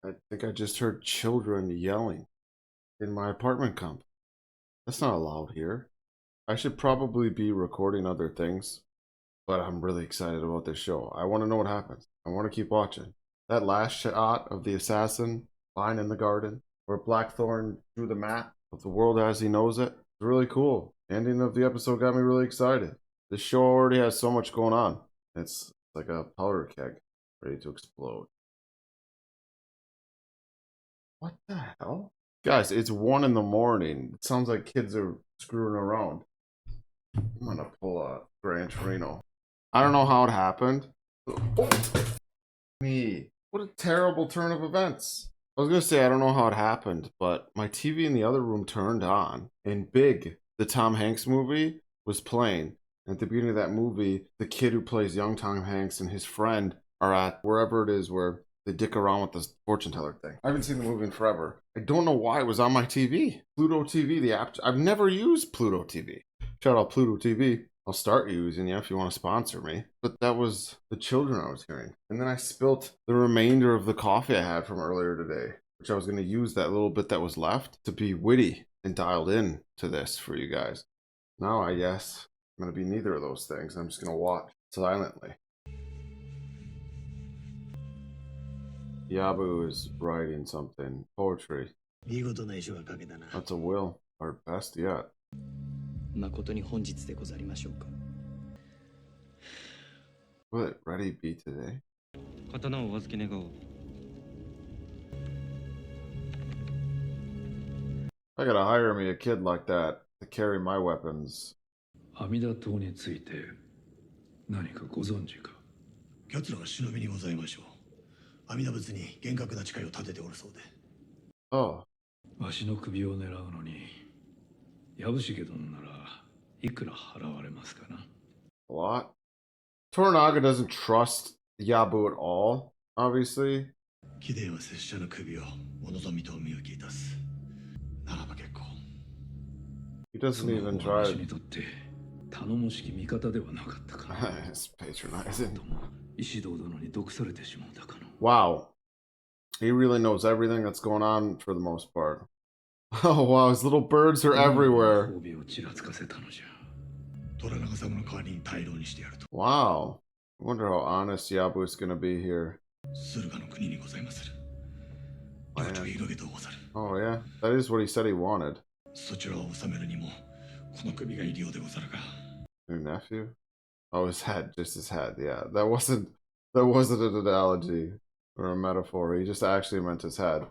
I think I just heard children yelling in my apartment complex. That's not allowed here. I should probably be recording other things, but I'm really excited about this show. I want to know what happens. I want to keep watching. That last shot of the assassin lying in the garden, where Blackthorn drew the map of the world as he knows it, it's really cool. The ending of the episode got me really excited. This show already has so much going on. It's like a powder keg ready to explode. What the hell? Guys, it's 1 in the morning. It sounds like kids are screwing around. I'm gonna pull a Gran Torino. I don't know how it happened. Oh, me. What a terrible turn of events. I was gonna say I don't know how it happened, but my TV in the other room turned on, and Big, the Tom Hanks movie, was playing. And at the beginning of that movie, the kid who plays young Tom Hanks and his friend are at wherever it is where they dick around with this fortune teller thing. I haven't seen the movie in forever. I don't know why it was on my TV. Pluto TV, the app. I've never used Pluto TV. Shout out Pluto TV. I'll start using you if you want to sponsor me. But that was the children I was hearing. And then I spilt the remainder of the coffee I had from earlier today, which I was going to use that little bit that was left to be witty and dialed in to this for you guys. Now I guess I'm going to be neither of those things. I'm just going to watch silently. Yabu is writing something. Poetry. That's a will. Our best yet. Will it ready be today? I gotta hire me a kid like that to carry my weapons. 阿弥陀島について何かご存知か。奴らは忍びにございましょう。阿弥陀仏に厳格な誓いを立てておるそうで。Oh. わしの首を狙うのに、藪重殿ならいくら払われますかな。What? Toranaga doesn't trust Yabu at all, obviously. 貴殿は拙者の首をお望みとお見受けいたす。ならば結構。He doesn't even try. 私にとって頼もしき味方ではなかったか。It's patronizing. 石堂殿に毒されてしまうたかの。Wow. He really knows everything that's going on for the most part. Oh wow, his little birds are everywhere. Wow. I wonder how honest Yabu is going to be here. Oh yeah, that is what he said he wanted. Your nephew? Oh, his head, just his head. Yeah, that wasn't an analogy or a metaphor. He just actually meant his head.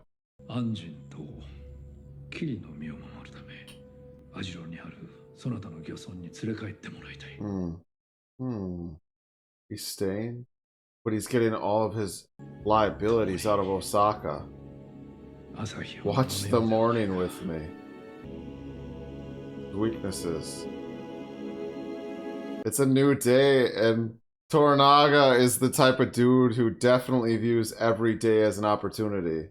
He's staying, but he's getting all of his liabilities out of Osaka. Watch the morning with me. Weaknesses. It's a new day, and Toranaga is the type of dude who definitely views every day as an opportunity.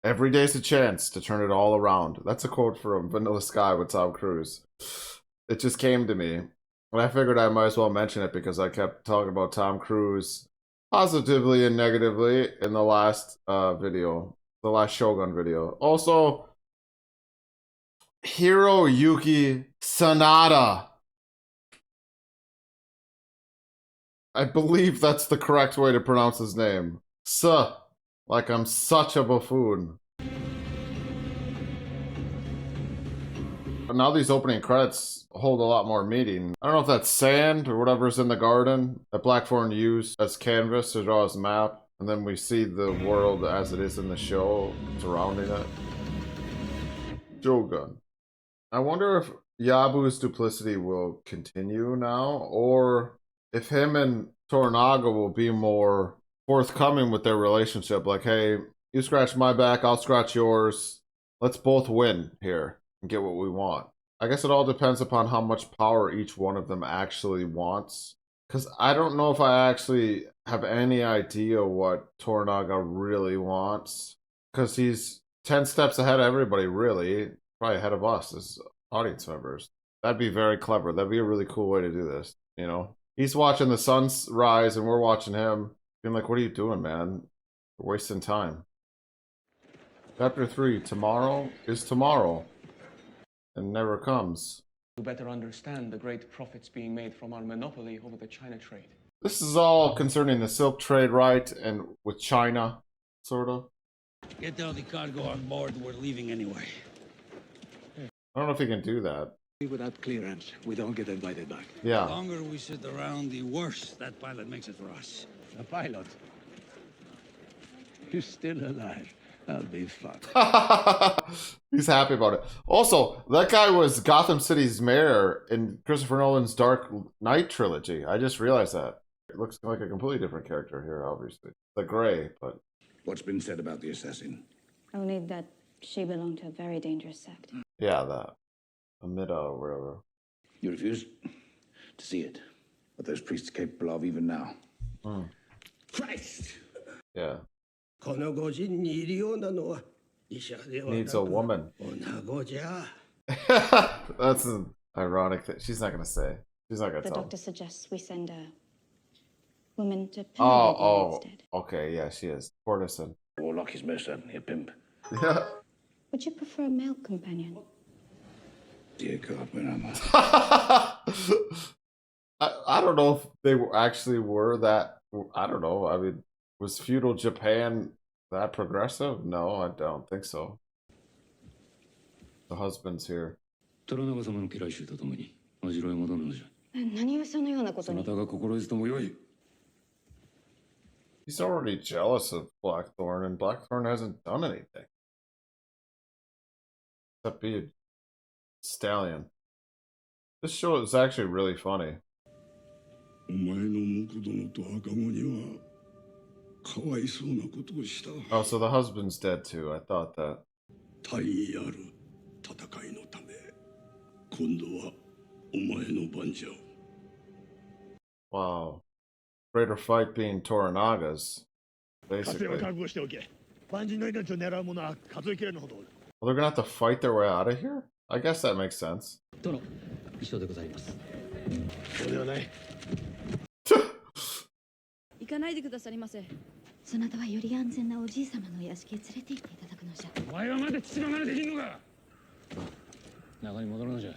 Every day's a chance to turn it all around. That's a quote from Vanilla Sky with Tom Cruise. It just came to me, and I figured I might as well mention it because I kept talking about Tom Cruise positively and negatively in the last video, the last Shogun video. Also, Hiroyuki Sanada. I believe that's the correct way to pronounce his name. Like I'm such a buffoon. But now these opening credits hold a lot more meaning. I don't know if that's sand or whatever's in the garden that Blackthorn used as canvas to draw his map. And then we see the world as it is in the show surrounding it. Shogun. I wonder if Yabu's duplicity will continue now, or if him and Toranaga will be more forthcoming with their relationship. Like, hey, you scratch my back, I'll scratch yours. Let's both win here and get what we want. I guess it all depends upon how much power each one of them actually wants. Because I don't know if I actually have any idea what Toranaga really wants. Because he's 10 steps ahead of everybody, really. Probably ahead of us as audience members. That'd be very clever. That'd be a really cool way to do this, you know? He's watching the sun rise and we're watching him. Being like, what are you doing, man? We're wasting time. Chapter 3, tomorrow is tomorrow and never comes. To better understand the great profits being made from our monopoly over the China trade. This is all concerning the silk trade, right? And with China, sort of. Get all the cargo on board. We're leaving anyway. I don't know if he can do that. Without clearance, we don't get invited back. Yeah. The longer we sit around, the worse that pilot makes it for us. The pilot. You're still alive. That'll be fun. He's happy about it. Also, that guy was Gotham City's mayor in Christopher Nolan's Dark Knight trilogy. I just realized that. It looks like a completely different character here, obviously. The gray, but... What's been said about the assassin? Only that she belonged to a very dangerous sect. Yeah, that. Amida or whatever. You refuse to see it. What those priests capable of even now. Christ! Yeah. この御人にいるようなのは医者ではな Needs a く woman. 女子じゃ。 That's an ironic thing. She's not going to say. She's not going to The tell. doctor suggests we send a woman to Oh, instead. okay, yeah, she is. Courtesan. Warlock is most certainly a pimp. Yeah. Would you prefer a male companion? Dear God, where am I? I don't know if they actually were that. I don't know. I mean, was feudal Japan that progressive? No, I don't think so. The husband's here. 虎長様の家来衆と共にお城へ戻るのじゃ。何をそのようなことに。そなたが心得ずともよい。He's already jealous of Blackthorn, and Blackthorn hasn't done anything. Except be a stallion. This show is actually really funny. お前の木殿と赤子にはかわいそうなことをした。 Oh, so the husband's dead too. I thought that. 大義ある戦いのため、今度はお前の番じゃ。 Wow. Greater fight being Toranaga's. 勝て Basically. は覚悟しておけ。万人の命を狙う者は数えきれぬほどおる。 Well, they're gonna have to fight their way out of here? I guess that makes sense. 殿、一緒でございます。そうではない。行かないでくださりませ。そなたはより安全なおじい様のお屋敷へ連れて行っていただくのじゃ。お前はまだ父離れできんのか。中に戻るのじゃ。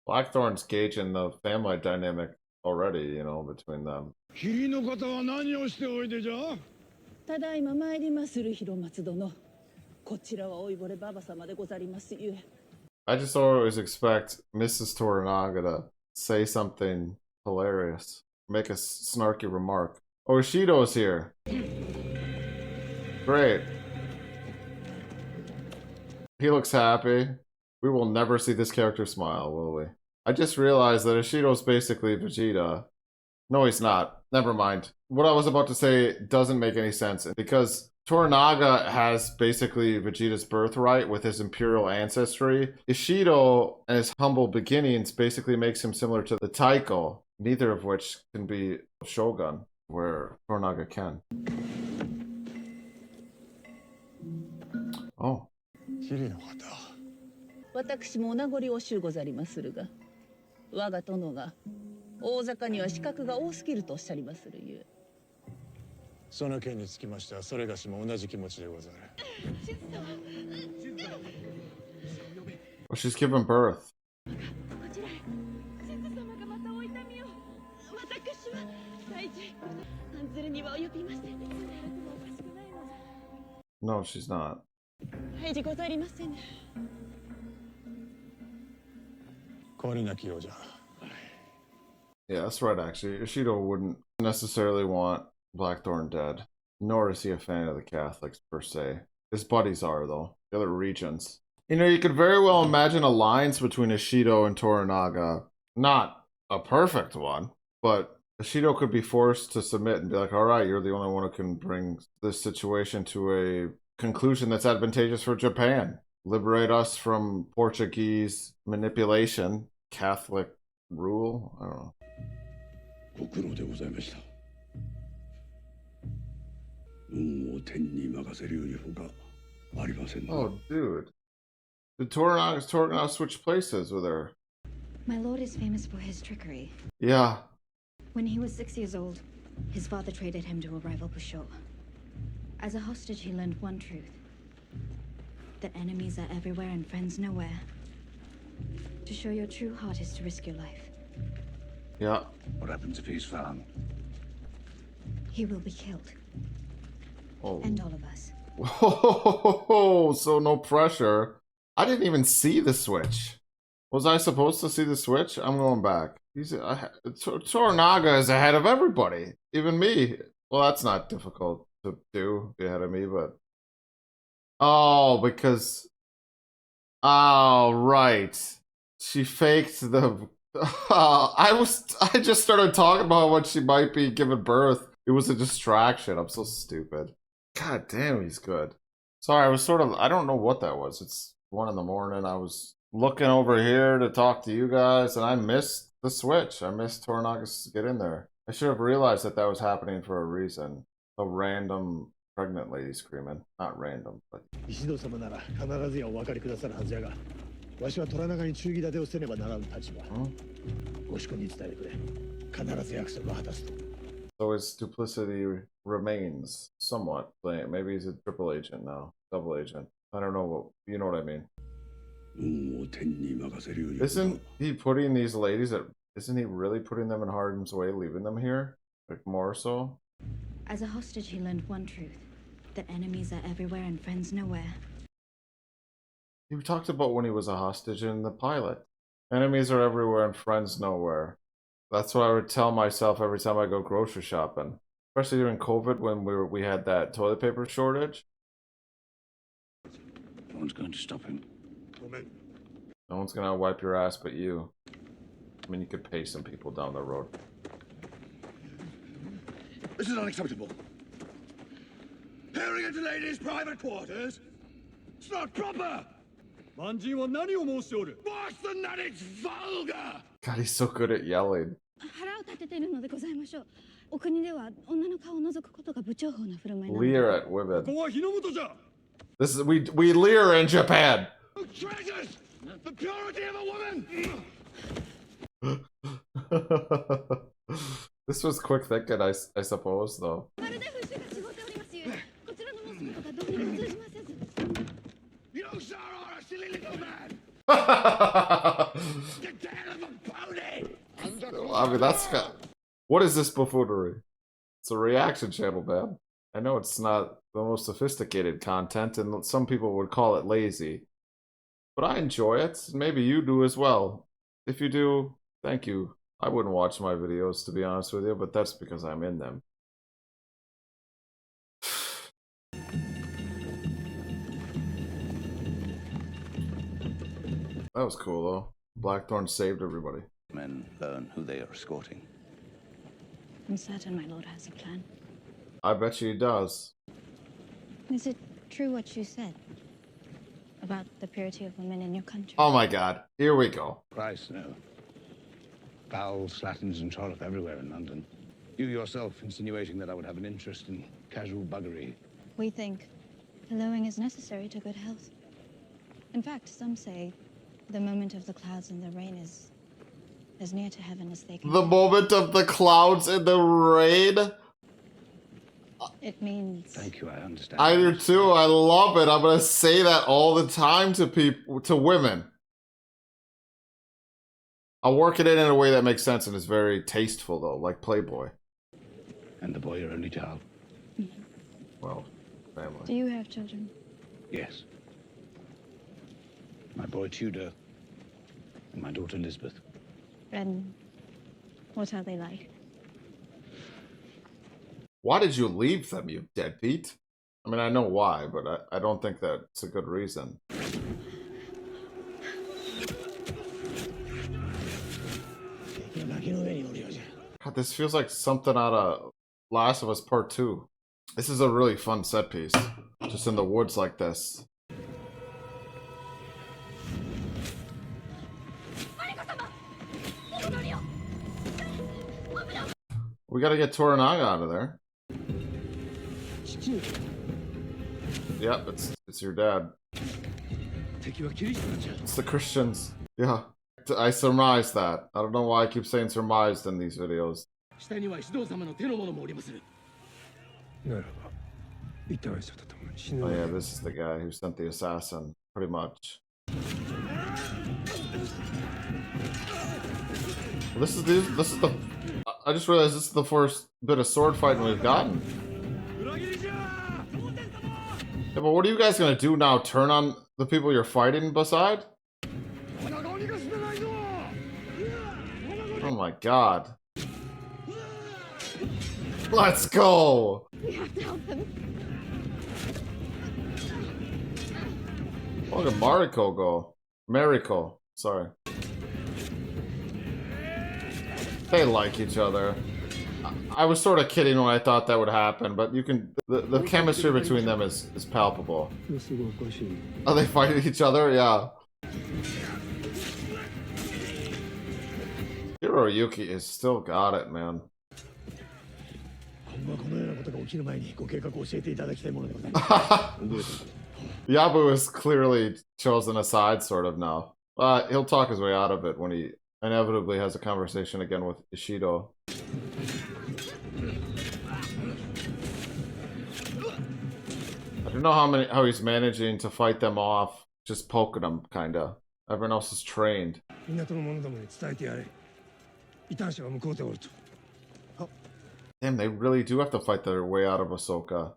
Blackthorn's gauging the family dynamic already, you know, between them. 霧の方は何をしておいでじゃ。ただいま参りまする広松殿。こちらは老いぼればば様でござりますゆえ。 I just always expect Mrs. Toranaga to say something hilarious, make a snarky remark. Oh, Ishido's here. Great. He looks happy. We will never see this character smile, will we? I just realized that Ishido's basically Vegeta. No, he's not. Never mind. What I was about to say doesn't make any sense because Toranaga has basically Vegeta's birthright with his imperial ancestry. Ishido and his humble beginnings basically makes him similar to the Taiko, neither of which can be Shogun, where Toranaga can. Oh. 綺麗な方。私もお名残惜しゅうござりまするが、我が殿が大坂には資格が多すぎるとおっしゃりまするゆえ。その件につきましてはそれがしも同じ気持ちでござる。 Well, she's given birth. こちらへ、神様がまたお痛みを。私は大事。案ずるには及びません。いつまでもおかしくないの。 No, she's not. 大事ござりません。変わりなきようじゃ。 Yeah, that's right, actually. Ishido wouldn't necessarily want Blackthorn dead, nor is he a fan of the Catholics, per se. His buddies are, though. The other regents. You know, you could very well imagine a alliance between Ishido and Toranaga. Not a perfect one, but Ishido could be forced to submit and be like, alright, you're the only one who can bring this situation to a conclusion that's advantageous for Japan. Liberate us from Portuguese manipulation, Catholic rule. I don't know. ご苦労でございました。運を天に任せるより他ありませんな。 Oh, dude. Did Toranaga switch places with her? My lord is famous for his trickery. Yeah. When he was 6 years old, his father traded him to a rival Busho. As a hostage, he learned one truth. that enemies are everywhere and friends nowhere. To show your true heart is to risk your life. Yeah. What happens if he's found? He will be killed. Oh. And all of us. Whoa, so no pressure. I didn't even see the switch. Was I supposed to see the switch? I'm going back. Toranaga is ahead of everybody, even me. Well, that's not difficult to do, be ahead of me, but... Oh, because... Oh, right. She faked the... I just started talking about what she might be giving birth. It was a distraction. I'm so stupid. God damn, he's good. Sorry, I was sort of... I don't know what that was. It's 1 in the morning. I was looking over here to talk to you guys, and I missed the switch. I missed Toranaga's get in there. I should have realized that that was happening for a reason. A random pregnant lady screaming. Not random, but... 石戸様なら必ずやお分かりくださるはずやが、わしは虎長に忠義立てをせねばならん立場。ご主君に伝えてくれ。必ず約束を果たすと。 So his duplicity remains somewhat. Maybe he's a triple agent now. Double agent. I don't know what... You know what I mean. Isn't he putting these ladies at... Isn't he really putting them in harm's way, leaving them here? Like, more so? As a hostage, he learned one truth. That enemies are everywhere and friends nowhere. He talked about when he was a hostage in the pilot. Enemies are everywhere and friends nowhere. That's what I would tell myself every time I go grocery shopping. Especially during COVID when we had that toilet paper shortage. No one's going to stop him. No one's gonna wipe your ass but you. I mean, you could pay some people down the road. This is unacceptable. Peering into ladies' private quarters? It's not proper! Worse than that, it's vulgar! God, he's so good at yelling. 腹を立ててるのでございましょう。お国では女の顔を覗くことが不重宝な振る舞いなので。 Leer at women. This is we leer in Japan. Treasures! The purity of a woman! This was quick thinking, I suppose, though. まるで風習が違っておりますゆえ、こちらの申すことがどうにも通じませず。 You sure are a silly little man! The tail of a pony! I mean, that's got... What is this buffoonery? It's a reaction channel, man. I know it's not the most sophisticated content, and some people would call it lazy. But I enjoy it. Maybe you do as well. If you do, thank you. I wouldn't watch my videos, to be honest with you, but that's because I'm in them. That was cool, though. Blackthorn saved everybody. Men learn who they are escorting. I'm certain my lord has a plan. I bet you he does. Is it true what you said about the purity of women in your country? Oh my god. Here we go. Christ, no. Bowels, slatterns, and trollop everywhere in London. You yourself insinuating that I would have an interest in casual buggery. We think pillowing is necessary to good health. In fact, some say the moment of the clouds and the rain is as near to heaven as they can. The moment of the clouds and the rain? It means... Thank you, I understand. I do too. I love it. I'm gonna say that all the time to people, to women. I'll work it in a way that makes sense and is very tasteful, though, like Playboy. And the boy your only child? Well, family. Do you have children? Yes. My boy Tudor and my daughter Elizabeth. And what are they like? Why did you leave them, you deadbeat? I mean, I know why, but I don't think that's a good reason. God, this feels like something out of Last of Us Part 2. This is a really fun set piece. Just in the woods like this. We gotta get Toranaga out of there. Yep, it's your dad. It's the Christians. Yeah. I surmised that. I don't know why I keep saying surmised in these videos. 下には石堂様の手の者もおりまする。ならば Oh yeah, this is the guy who sent the assassin, pretty much. This is the. I just realized this is the first bit of sword fighting we've gotten. Yeah, but what are you guys gonna do now? Turn on the people you're fighting beside? Oh my god. Let's go! We have to help them. Look at Mariko go. Mariko, sorry. They like each other. I was sort of kidding when I thought that would happen, but you can. The chemistry between them is palpable. Are they fighting each other? Yeah. Hiroyuki is still got it, man. Yabu is clearly chosen a side, sort of, now. He'll talk his way out of it when he inevitably has a conversation again with Ishido. I don't know how he's managing to fight them off, just poking them, kinda. Everyone else is trained. Damn, they really do have to fight their way out of Osaka.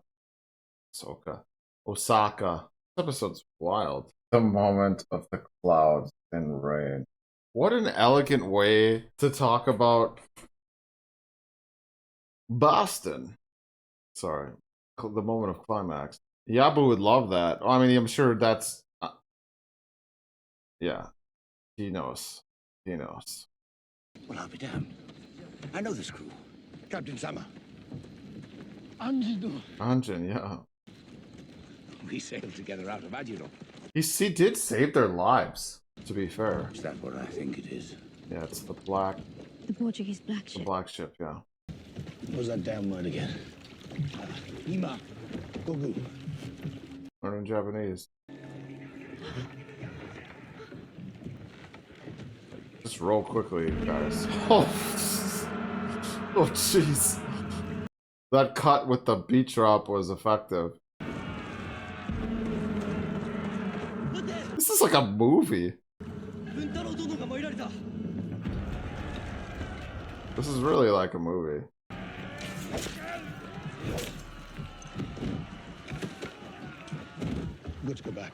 Osaka. This episode's wild. The moment of the clouds and rain. What an elegant way to talk about Boston. Sorry. The moment of climax. Yabu would love that. I mean, I'm sure that's... yeah. He knows. He knows. Well, I'll be damned. I know this crew. Captain Sama. Anjin, yeah. We sailed together out of Ajiro. He did save their lives, to be fair. Is that what I think it is? Yeah, it's the black... The Portuguese black ship. The black ship, yeah. What was that damn word again? Ima. Gogu. Learn in Japanese. Just roll quickly, guys. Oh, oh, jeez. That cut with the beat drop was effective. This is like a movie. This is really like a movie. Let's go back.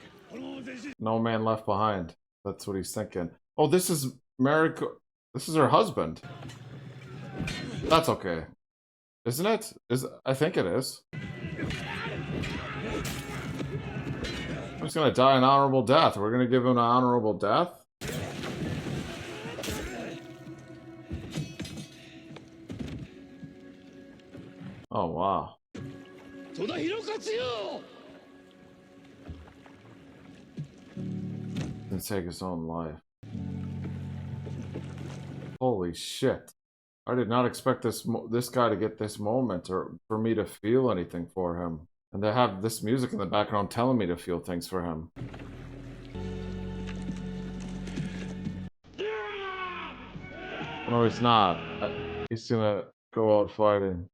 No man left behind. That's what he's thinking. Oh, this is Mariko. This is her husband. That's okay. Isn't it? I think it is. He's gonna die an honorable death. We're gonna give him an honorable death? Oh, wow. Didn't take his own life. Holy shit. I did not expect this guy to get this moment, or for me to feel anything for him. And to have this music in the background telling me to feel things for him. No, he's not. He's gonna go out fighting.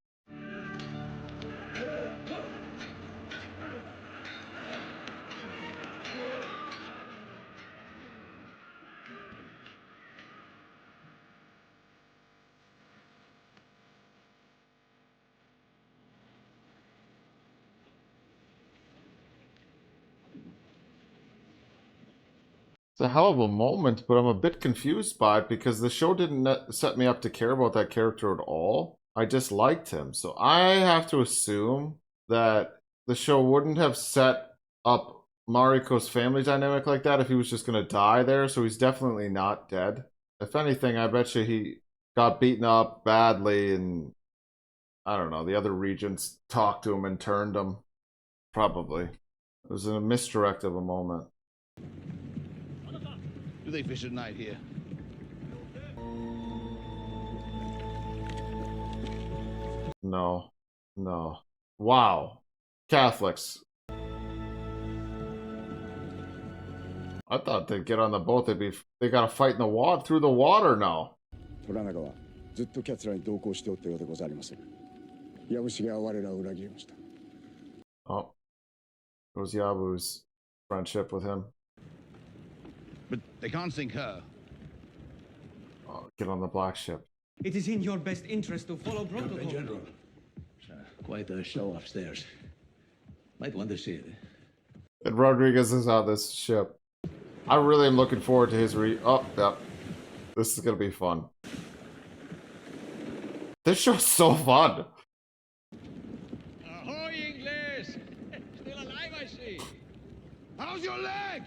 It's a hell of a moment, but I'm a bit confused by it because the show didn't set me up to care about that character at all. I just liked him. So I have to assume that the show wouldn't have set up Mariko's family dynamic like that if he was just going to die there. So he's definitely not dead. If anything, I bet you he got beaten up badly and, I don't know, the other regents talked to him and turned him. Probably. It was a misdirect of a moment. Do they fish at night here? No. No. Wow. Catholics. I thought they'd get on the boat. They gotta fight in the water, through the water now. 虎中はずっとキャツらに同行しておったようでございます。藪重は我らを裏切りました。Oh. It was Yabu's friendship with him. But they can't sink her. Oh, get on the black ship. It is in your best interest to follow protocol. General, quite a show upstairs. Might want to see it. And Rodriguez is on this ship. I really am looking forward to his oh, yep. This is gonna be fun. This show's so fun. Ahoy, English! Still alive, I see. How's your leg?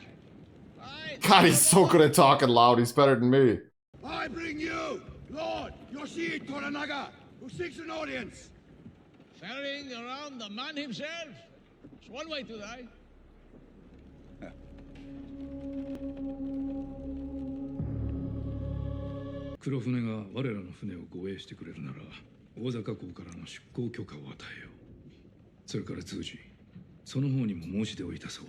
Fine. God, he's so good at talking loud. He's better than me. I bring you, Lord Yoshihide Toranaga, who seeks an audience. Ferrying around the man himself. It's one way to die. 黒船が我らの船を護衛してくれるなら大阪港からの出港許可を与えよう。それから通じその方にも申し出をいたそう。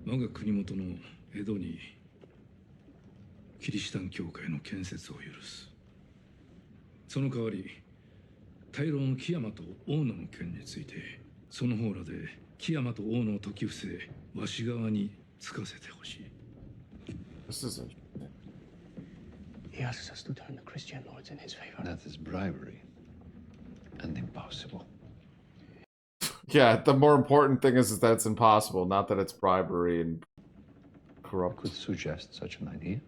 我が国元の江戸にキリシタン教会の建設を許す。その代わり大老の木山と大野の件についてその方らで木山と大野を解き伏せわし側につかせてほしい。 This isn't. He asks us to turn the Christian lords in his favor. That is bribery. And impossible. Yeah, the more important thing is that it's impossible, not that it's bribery and corrupt. Could suggest such an idea.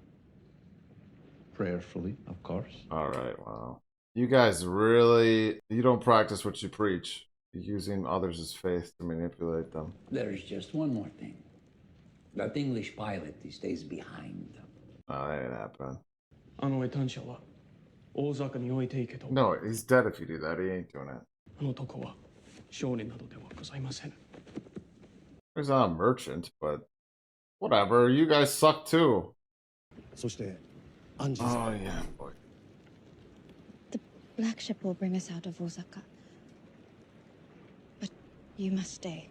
Prayerfully, of course. Alright, wow. You guys really... You don't practice what you preach. You're using others' faith to manipulate them. There's just one more thing. That English pilot, he stays behind. No, that ain't happening. あのエタン社は大坂に置いていけと。 No, he's dead if you do that. He ain't doing it. あの男は商人などではございません。 He's not a merchant, but... Whatever, you guys suck too. そしてアンジ Oh, さん yeah, boy. The black ship will bring us out of Osaka. But you must stay.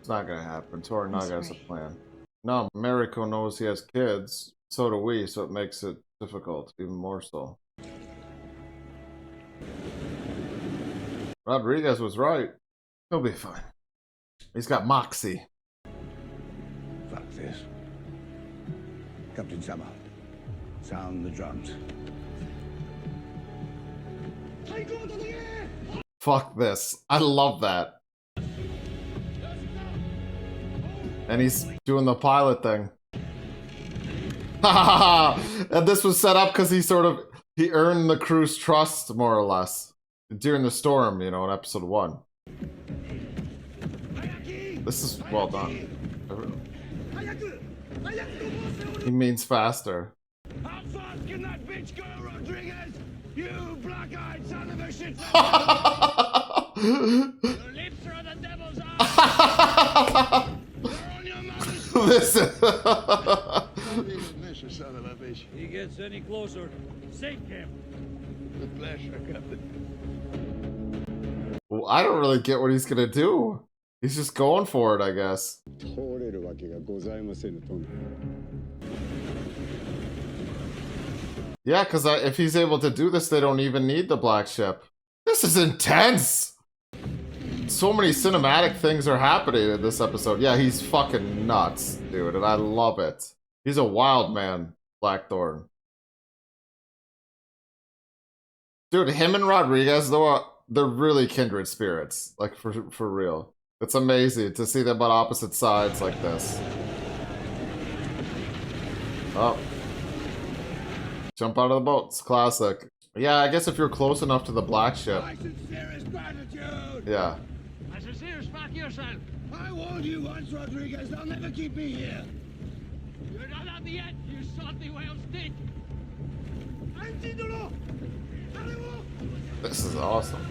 It's not gonna happen. Toranaga has a sorry. plan. No, Mariko knows he has kids. So do we, so it makes it difficult, even more so. Rodriguez was right. He'll be fine. He's got moxie. Fuck this. Captain Sama, sound the drums. Fuck this. I love that. And he's doing the pilot thing. And this was set up because he earned the crew's trust, more or less, during the storm, you know, in episode 1. This is well done. He means faster. How fast can that bitch go, Rodriguez? You black-eyed son of a shit! Your lips are the devil's eyes! They're on your mother's... Listen. Son of a bitch. He gets any closer, sink him. With pleasure, Captain. Well, I don't really get what he's gonna do. He's just going for it, I guess. 通れるわけがございませぬとな。 Yeah, because if he's able to do this, they don't even need the black ship. This is intense! So many cinematic things are happening in this episode. Yeah, he's fucking nuts, dude, and I love it. He's a wild man, Blackthorn. Dude, him and Rodriguez, though, they're really kindred spirits. Like, for real. It's amazing to see them on opposite sides like this. Oh. Jump out of the boat. It's classic. Yeah, I guess if you're close enough to the black ship. My sincerest gratitude. Yeah. My sincerest fuck yourself. I warned you once, Rodriguez. They'll never keep me here. You're not on the end, you salty whale stick. This is awesome.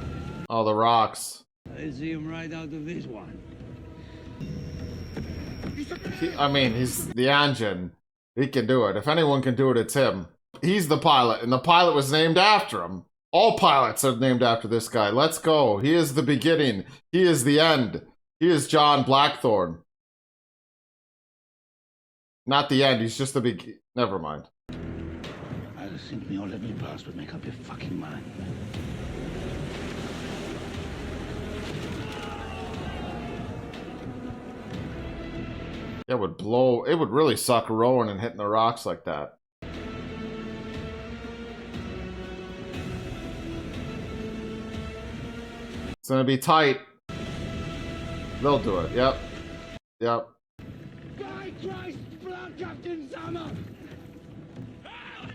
Oh, the rocks. I see him right out of this one. He's the engine. He can do it. If anyone can do it, it's him. He's the pilot, and the pilot was named after him. All pilots are named after this guy. Let's go. He is the beginning. He is the end. He is John Blackthorn. Not the end. He's just the beginning. Never mind. I just think me all let me pass, but make up your fucking mind. It would blow. It would really suck rowing and hitting the rocks like that. It's gonna be tight. They'll do it. Yep. Yep. By Christ, blood Captain Sama! What the hell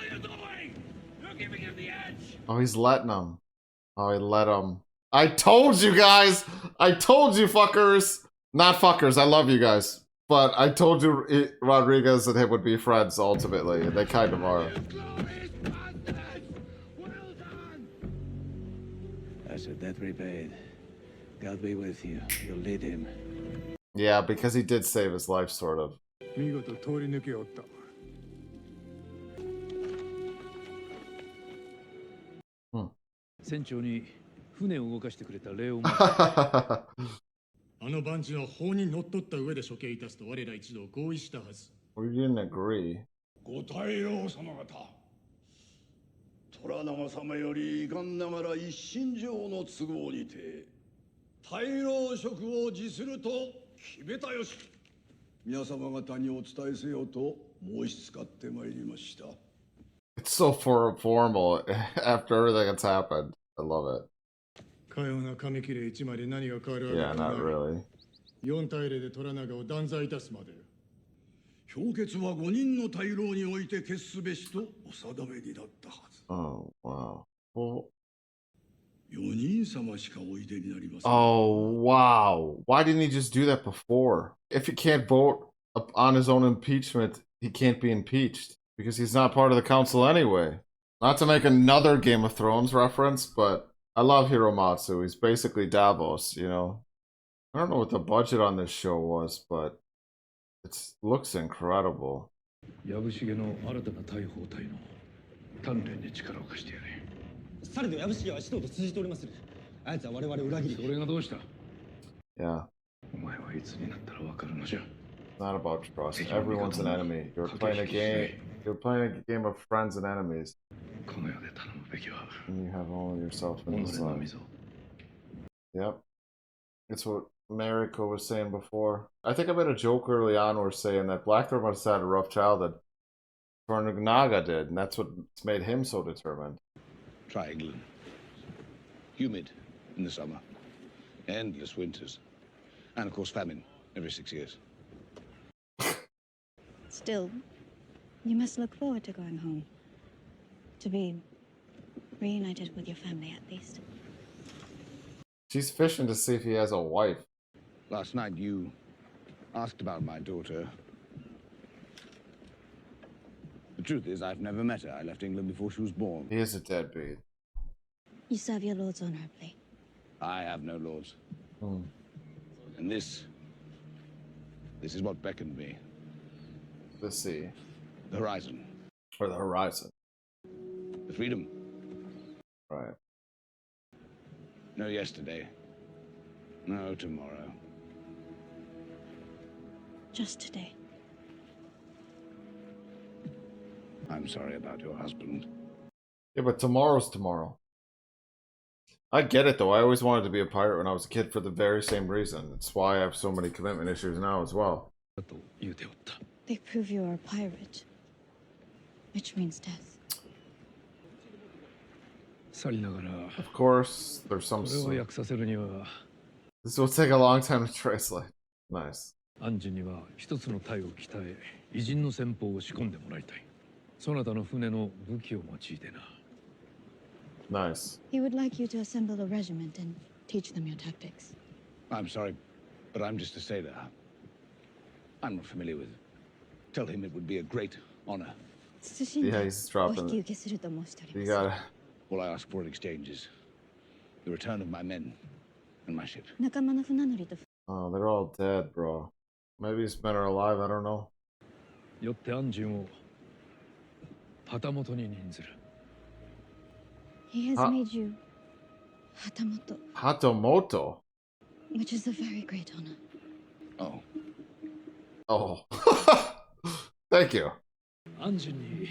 are you doing? You're giving him the edge! Oh, he's letting him. Oh, he let him. I told you guys! I told you, fuckers! Not fuckers, I love you guys. But I told you Rodriguez and him would be friends ultimately, and they kind of are. That's a debt repaid. God be with you. You'll lead him. Yeah, because he did save his life, sort of. 見事通り抜けおったわ。船長に船を動かしてくれた礼を。あの番地は法にのっとった上で処刑いたすと我ら一同合意したはず。We didn't agree. ご大老様方、虎長様より遺憾ながら一身上の都合にて大老職を辞すると決めたよし、皆様方にお伝えせよと申しつかってまいりました。It's so formal after everything that's happened. I love it. かような紙切れ一枚で何が変わるわけ Yeah, not really. 4対0で虎長を断罪いたすまで。評決は5人の大老において決すべしとお定めになったはず。Oh, wow. Well, 4人様しかおいでになりません。oh, wow. Why didn't he just do that before? If he can't vote on his own impeachment, he can't be impeached. Because he's not part of the council anyway. Not to make another Game of Thrones reference, but I love Hiromatsu. He's basically Davos, you know? I don't know what the budget on this show was, but it looks incredible. 藪重の新たな大砲隊の鍛錬に力を貸してやれ。されど藪重は指導と通じておりまする。あいつは我々を裏切り。それがどうした？ Yeah. お前はいつになったらわかるのじゃ。 It's not about trust. Everyone's an enemy. You're playing a game. You're playing a game of friends and enemies. この世で頼むべきは。 And you have only yourself 己 in this の life. 溝。 Yep. It's what Mariko was saying before. I think I made a joke early on where saying that Blackthorn must have had a rough childhood. Tornaga did, and that's what's made him so determined. Try England. Humid in the summer. Endless winters. And of course famine every 6 years. Still, you must look forward to going home. To be reunited with your family, at least. She's fishing to see if he has a wife. Last night you asked about my daughter. The truth is, I've never met her. I left England before she was born. He is a deadbeat. You serve your lords honorably. I have no lords. Hmm. And this is what beckoned me. The sea. The horizon. Or the horizon. The freedom. Right. No yesterday. No tomorrow. Just today. I'm sorry about your husband. Yeah, but tomorrow's tomorrow. I get it, though. I always wanted to be a pirate when I was a kid for the very same reason. It's why I have so many commitment issues now as well. They prove you are a pirate, which means death. Of course, there's some... それを訳させるには This will take a long time to translate. Nice. アンジには一つの隊を鍛え偉人の戦法を仕込んでもらいたい。そなたの船の武器を用いてな。Nice. He would like you to assemble a regiment and teach them your tactics. I'm sorry, but I'm just a sailor. I'm not familiar with it. Tell him it would be a great honor. Yeah, he's dropping it. You got it. All I ask for in exchange is the return of my men and my ship. Oh, they're all dead, bro. Maybe these men are alive, I don't know. よってアンジンを旗本に任ずる。He has made you Hatamoto. Hatamoto? Which is a very great honor. Oh. Oh. Thank you. アンジンに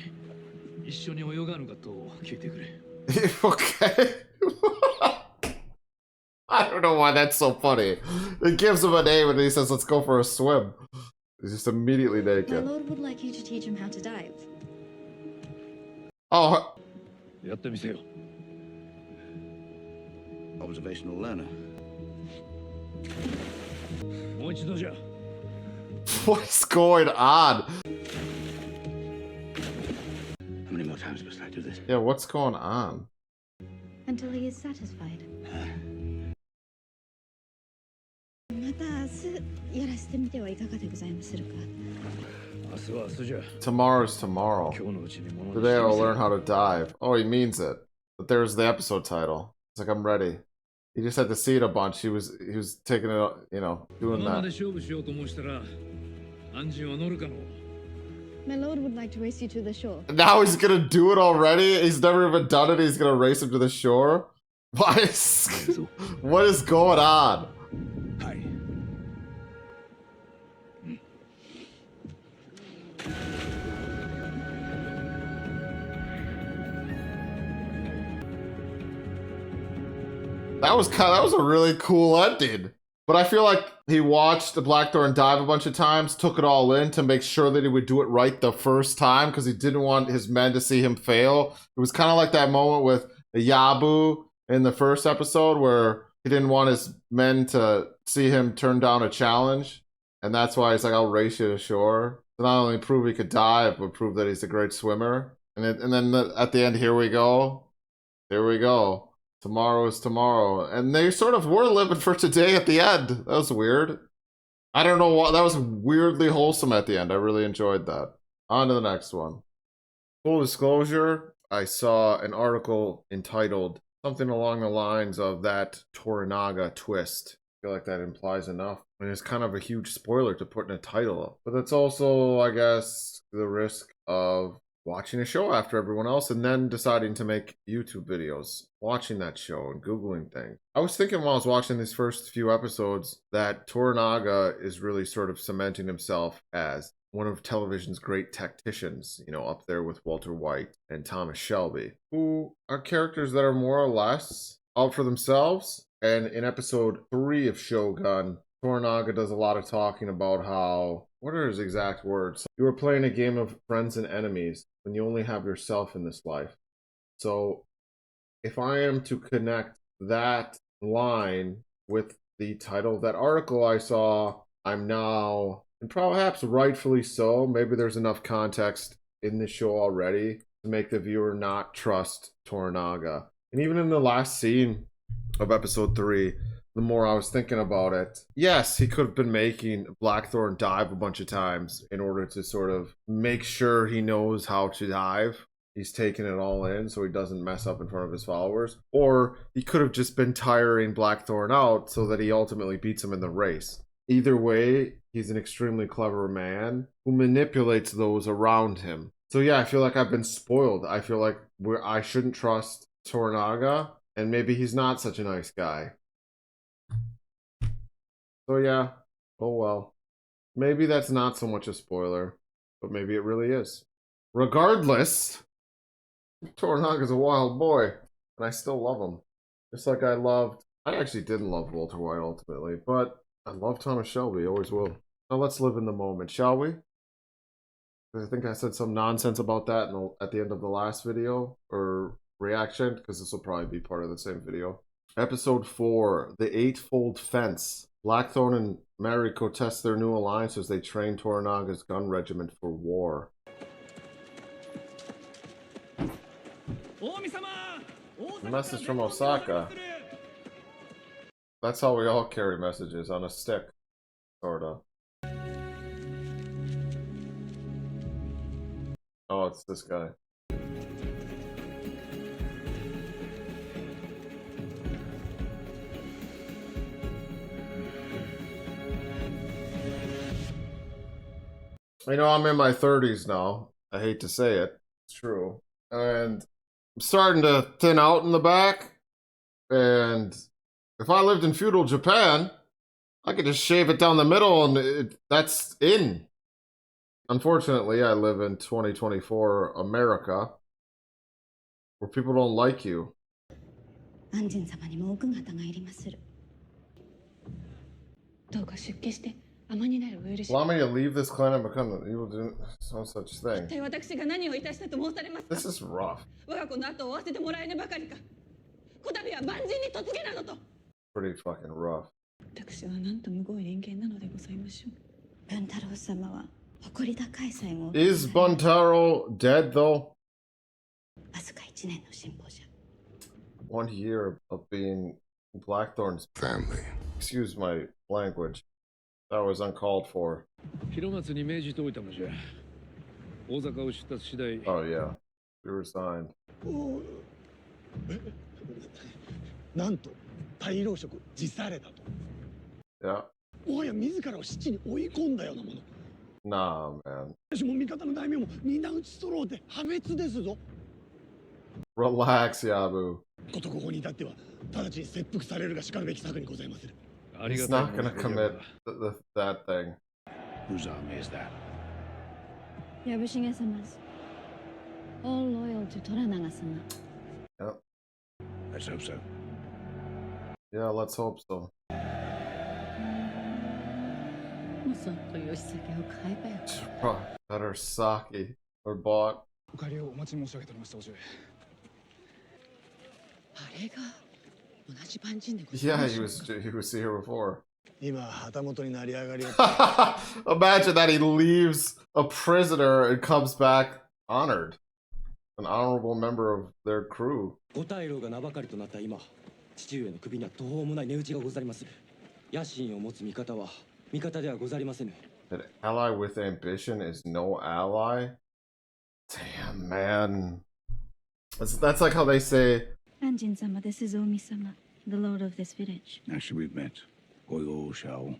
一緒に泳がぬかと聞いてくれ。Okay. I don't know why that's so funny. It gives him a name and he says, let's go for a swim. He's just immediately My naked. lord would like you to teach him how to dive. Oh, やってみせよ Observational learner もう一度じゃ what's going on? How many more times must I do this? Yeah, what's going on? Until he is satisfied. また明日やらせてみてはいかがでございまするか。明日は明日じゃ Tomorrow's tomorrow. 今日のうちに物に Today してみ I'll せ learn よ how to dive. Oh, he means it. But there's the episode title. It's like I'm ready. He just had to see it a bunch. He was taking it, you know, こ doing のままで that. 勝負しようと申したら安心は乗るかの My lord would like to race you to the shore. Now he's gonna do it already? He's never even done it. He's gonna race him to the shore? Why is, what is going on? はい That was a really cool ending. But I feel like he watched the Blackthorn dive a bunch of times, took it all in to make sure that he would do it right the first time because he didn't want his men to see him fail. It was kind of like that moment with Yabu in the first episode where he didn't want his men to see him turn down a challenge. And that's why he's like, I'll race you to shore. To not only prove he could dive, but prove that he's a great swimmer. And then at the end, here we go. Here we go. Tomorrow is tomorrow. And they sort of were living for today at the end. That was weird. I don't know why. That was weirdly wholesome at the end. I really enjoyed that. On to the next one. Full disclosure, I saw an article entitled something along the lines of that Toranaga twist. I feel like that implies enough. I mean, it's kind of a huge spoiler to put in a title up. But that's also, I guess, the risk of watching a show after everyone else and then deciding to make YouTube videos, watching that show and Googling things. I was thinking while I was watching these first few episodes that Toranaga is really sort of cementing himself as one of television's great tacticians, you know, up there with Walter White and Thomas Shelby, who are characters that are more or less out for themselves. And in episode 3 of Shogun, Toranaga does a lot of talking about how, what are his exact words? You are playing a game of friends and enemies when you only have yourself in this life. So if I am to connect that line with the title of that article I saw, I'm now, and perhaps rightfully so, maybe there's enough context in the show already to make the viewer not trust Toranaga. And even in the last scene of episode 3, the more I was thinking about it, yes, he could have been making Blackthorn dive a bunch of times in order to sort of make sure he knows how to dive. He's taking it all in so he doesn't mess up in front of his followers. Or he could have just been tiring Blackthorn out so that he ultimately beats him in the race. Either way, he's an extremely clever man who manipulates those around him. So yeah, I feel like I've been spoiled. I feel like I shouldn't trust Toranaga, and maybe he's not such a nice guy. So yeah, oh well. Maybe that's not so much a spoiler, but maybe it really is. Regardless, Toranaga's a wild boy, and I still love him. Just like I actually didn't love Walter White ultimately, but I love Thomas Shelby, always will. Now let's live in the moment, shall we? I think I said some nonsense about that at the end of the last video, or reaction, because this will probably be part of the same video. Episode 4, The Eightfold Fence. Blackthorn and Mariko test their new alliance as they train Toranaga's gun regiment for war. A message from Osaka. That's how we all carry messages, on a stick. Sorta. Oh, it's this guy. You know, I'm in my 30s now. I hate to say it. It's true. And I'm starting to thin out in the back. And if I lived in feudal Japan, I could just shave it down the middle and that's in. Unfortunately, I live in 2024 America, where people don't like you. 安神様にも奥方がいりまする。どうか出家して尼になるウイルス。 Allow me to leave this clan and become an evil do no such 一 thing. 体私が何をいたしたと申されますか。 This is rough. 我が子の後を追わせてもらえぬばかりか。こたびは万人に嫁げなのと。 Pretty fucking rough. 私はなんとむごい人間なのでございましょう。文太郎様は誇り高い最後。 Is Buntaro dead though? わずか1年の辛抱じゃ。 1 year of being Blackthorn's family. Excuse my language. That was uncalled for. 広松に命じておいたのじゃ。大阪を出立次第。 Oh yeah. You resigned. なんと大老職辞されたと。 Yeah. もはや自らを死地に追い込んだようなもの。 Nah, man. 私も味方の大名も皆打ち揃うて破滅ですぞ。 Relax, Yabu. ことここに至っては直ちに切腹されるがしかるべき策にございまする。 He's not gonna commit that thing. Whose army is that? 藪重様's all loyal to 虎長様。 Yep. Let's hope so. Yeah, let's hope so. もうそっと義酒を買えばよ。 Better sake or bought. お帰りをお待ち申し上げておりましたお嬢。あれが同じ万人でござい Yeah, ま he しょう。 was here before. 今旗本になり上がりを Imagine that he leaves a prisoner and comes back honored. An honorable member of their crew. 五大老が名ばかりとなった今、父上の首には途方もない値打ちがござりまする。野心を持つ味方は味方ではござりませぬ。 An ally with ambition is no ally? Damn, man. That's like how they say... 安仁様、this is Omi様, the lord of this village. Actually, we've met. Oyo Shao.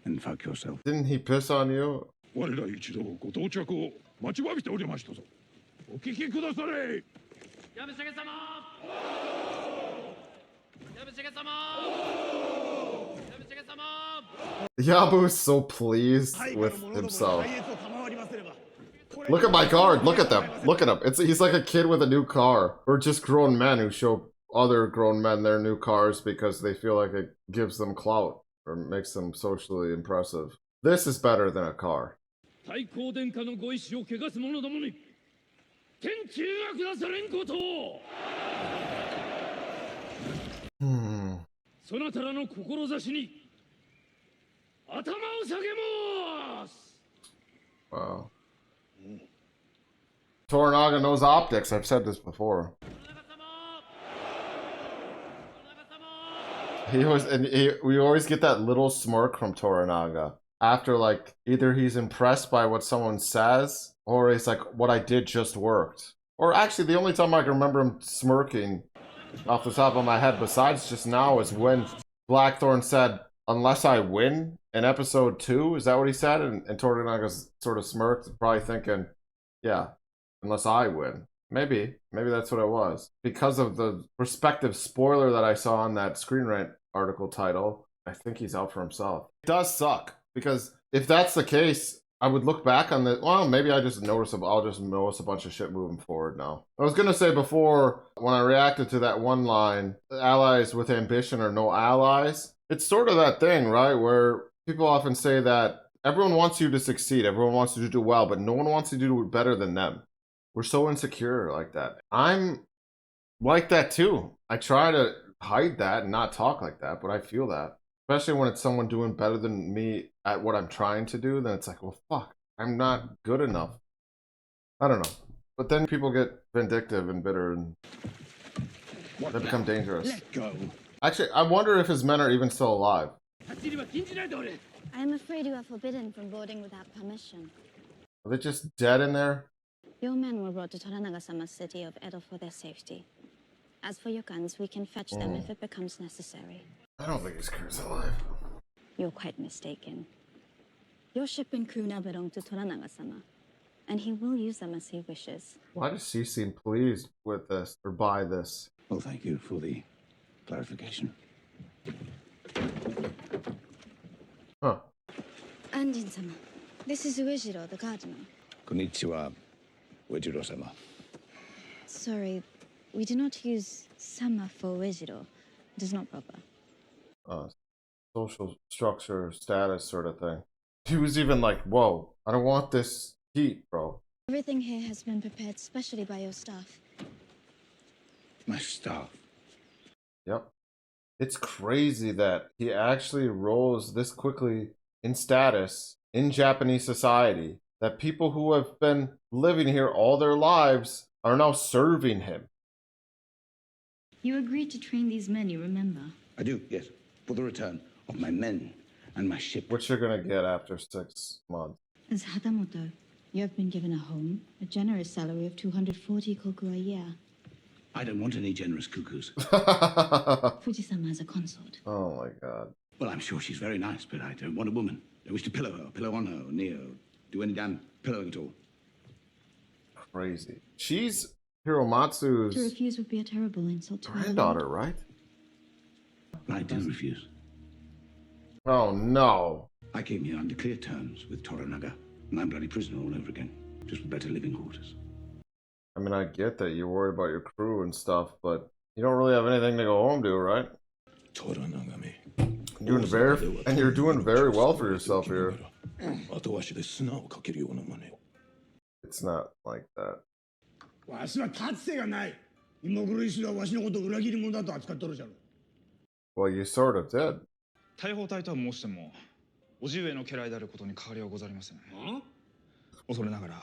And fuck yourself. Didn't he piss on you? 我ら一同ご到着を待ちわびておりましたぞ。お聞きくだされ。やぶしげ様。やぶしげ様。やぶしげ様。 Yabu's so pleased with himself. Look at my guard. Look at them. Look at him. He's like a kid with a new car. Or just grown men who show other grown men their new cars because they feel like it gives them clout or makes them socially impressive. This is better than a car. 太閤殿下のご意志を汚す者どもに天誅が下されんことを。そなたらの志に頭を下げます。 Wow. Toranaga knows optics. I've said this before. We always get that little smirk from Toranaga after, like, either he's impressed by what someone says or it's like, what I did just worked. Or actually, the only time I can remember him smirking off the top of my head besides just now is when Blackthorn said, unless I win in episode 2. Is that what he said? And Toranaga sort of smirked, probably thinking, yeah, unless I win. Maybe that's what it was. Because of the prospective spoiler that I saw on that Screen Rant article title, I think he's out for himself. It does suck, because if that's the case, I would look back on the, well, maybe I'll just notice a bunch of shit moving forward now. I was gonna say before, when I reacted to that one line, allies with ambition are no allies, it's sort of that thing, right, where people often say that everyone wants you to succeed, everyone wants you to do well, but no one wants you to do better than them. We're so insecure like that. I'm like that too. I try to hide that and not talk like that, but I feel that. Especially when it's someone doing better than me at what I'm trying to do, then it's like, well, fuck, I'm not good enough. I don't know. But then people get vindictive and bitter and they become dangerous. Let go. Actually, I wonder if his men are even still alive. I am afraid you are forbidden from boarding without permission. Are they just dead in there? Your men were brought to Toranaga-sama's city of Edo for their safety. As for your guns, we can fetch them if it becomes necessary. I don't think his crew's alive. You're quite mistaken. Your ship and crew now belong to Toranaga-sama, and he will use them as he wishes. Why does she seem pleased with this, or by this? Well, thank you for the clarification. Huh. Anjin-sama, this is Uejiro, the gardener. Konnichiwa, Uejiro-sama. Sorry, we do not use sama for Uejiro. It is not proper. Oh, social structure, status sort of thing. He was even like, whoa, I don't want this heat, bro. Everything here has been prepared specially by your staff. My staff? Yep. It's crazy that he actually rose this quickly in status in Japanese society, that people who have been living here all their lives are now serving him. You agreed to train these men, you remember? I do, yes. For the return of my men and my ship. Which you're gonna get after 6 months. As Hatamoto, you have been given a home, a generous salary of 240 koku a year. I don't want any generous cuckoos. Fujisama as a consort. Oh my god. Well, I'm sure she's very nice, but I don't want a woman. I wish to pillow her, pillow on her, or near her, do any damn pillowing at all. Crazy. She's Hiromatsu's To refuse would be a terrible insult to her. granddaughter, right? I do refuse. Oh no. I came here under clear terms with Toranaga, and I'm bloody prisoner all over again, just with better living quarters. I mean, I get that you're worried about your crew and stuff, but you don't really have anything to go home to, right? You're doing very well for yourself here. It's not like that. わしは立つ瀬がない。今頃石田はわしのことを裏切り者だと扱っとるじゃろ。Well, you sort of did. 大砲隊とは申しても、叔父上の家来であることに変わりはござりません。恐れながら。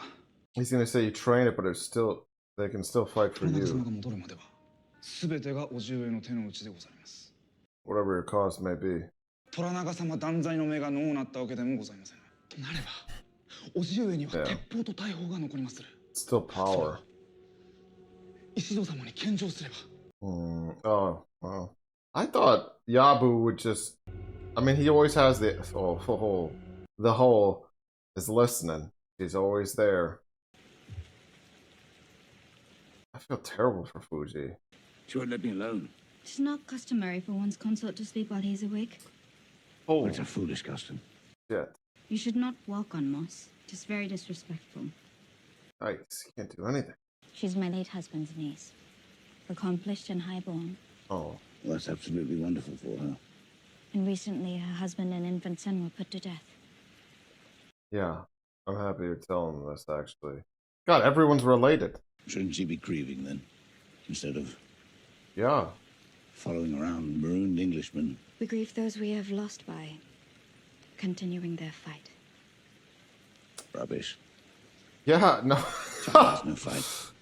He's gonna say you train it, but it's still they can still fight for you. 様が戻るまでは、すべてが叔父上の手の内でございます。Whatever your cause may be. 虎長様断罪の目がのうなったわけでもございません。となれば、叔父上には鉄砲と大砲が残りまする。Still power. 石戸様に献上すれば。Oh, well. I thought Yabu would just. I mean, he always has the whole is listening. He's always there. I feel terrible for Fuji. She won't let me alone. It's not customary for one's consort to sleep while he's awake. Oh, It's a foolish custom. shit. You should not walk on moss. It is very disrespectful. Nice. You can't do anything. She's my late husband's niece. Accomplished and highborn. Oh. Well, that's absolutely wonderful for her. And recently, her husband and infant son were put to death. Yeah. I'm happy you're telling this, actually. God, everyone's related. Shouldn't she be grieving then? Instead of Yeah. following around marooned Englishmen? We grieve those we have lost by continuing their fight. Rubbish. Yeah, no. There's no fight.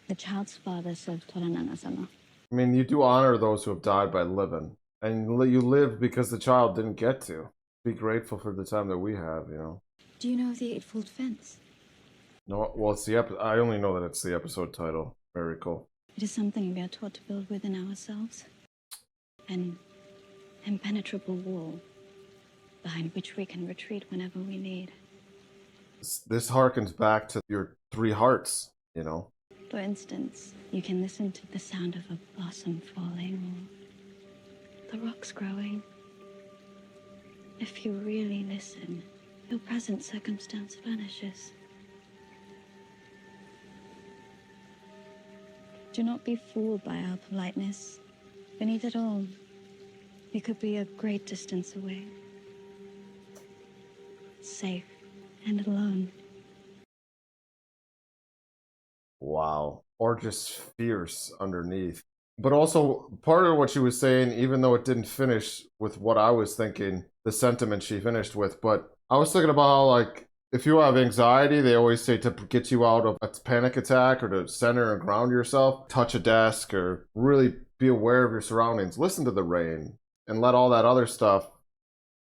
The child's father served Toranana-sama. I mean, you do honor those who have died by living. And you live because the child didn't get to. Be grateful for the time that we have, you know. Do you know of the Eightfold Fence? No, well, it's the I only know that it's the episode title. Very cool. It is something we are taught to build within ourselves. An impenetrable wall behind which we can retreat whenever we need. This harkens back to your 3 hearts, you know. For instance, you can listen to the sound of a blossom falling or the rocks growing. If you really listen, your present circumstance vanishes. Do not be fooled by our politeness. Beneath it all, we could be a great distance away. Safe and alone. Wow. Or just fierce underneath. But also, part of what she was saying, even though it didn't finish with what I was thinking, the sentiment she finished with, but I was thinking about how, like, if you have anxiety, they always say to get you out of a panic attack or to center and ground yourself, touch a desk or really be aware of your surroundings. Listen to the rain and let all that other stuff